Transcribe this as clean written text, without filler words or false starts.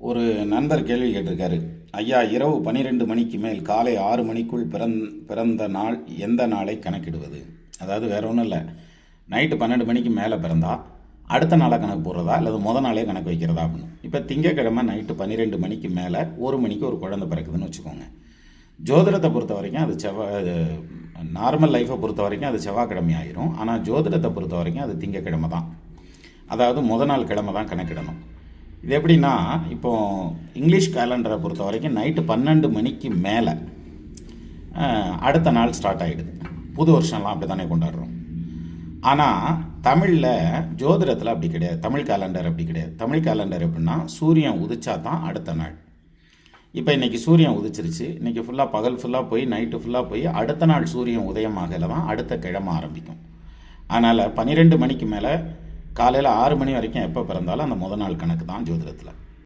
ஒரு நண்பர் கேள்வி கேட்டிருக்காரு. ஐயா, இரவு 12 மணிக்கு மேல் காலை 6 மணிக்குள் பிறந்த நாள் எந்த நாளை கணக்கிடுவது? அதாவது வேற ஒன்றும் இல்லை, நைட்டு 12 மணிக்கு மேலே பிறந்தா அடுத்த நாளை கணக்கு போடுறதா அல்லது நாளே கணக்கு வைக்கிறதா அப்படின்னு. இப்போ திங்கக்கிழமை நைட்டு 12 மணிக்கு மேலே 1 மணிக்கு ஒரு குழந்தை பிறக்குதுன்னு வச்சுக்கோங்க. ஜோதிடத்தை பொறுத்த வரைக்கும் அது நார்மல் லைஃப்பை பொறுத்த வரைக்கும் அது செவ்வாய்க்கிழமை ஆயிரும். ஆனால் ஜோதிடத்தை பொறுத்த வரைக்கும் அது திங்கக்கிழமை தான். அதாவது நாள் கிழமை தான் கணக்கிடணும். இது எப்படின்னா, இப்போது இங்கிலீஷ் கேலண்டரை பொறுத்த வரைக்கும் நைட்டு 12 மணிக்கு மேலே அடுத்த நாள் ஸ்டார்ட் ஆகிடுது. புது வருஷம்லாம் அப்படி தானே கொண்டாடுறோம். ஆனால் தமிழில் ஜோதிடத்தில் அப்படி கிடையாது. தமிழ் கேலண்டர் அப்படி கிடையாது. தமிழ் கேலண்டர் எப்படின்னா, சூரியன் உதிச்சா தான் அடுத்த நாள். இப்போ இன்றைக்கி சூரியன் உதிச்சிருச்சு, இன்றைக்கி ஃபுல்லாக பகல் ஃபுல்லாக போய் நைட்டு ஃபுல்லாக போய் அடுத்த நாள் சூரியன் உதயமாகல தான் அடுத்த கிழமை ஆரம்பிக்கும். அதனால் 12 மணிக்கு மேலே காலையில் 6 மணி வரைக்கும் எப்போ பிறந்தாலும் அந்த நாள் கணக்கு தான் ஜோதிடத்தில்.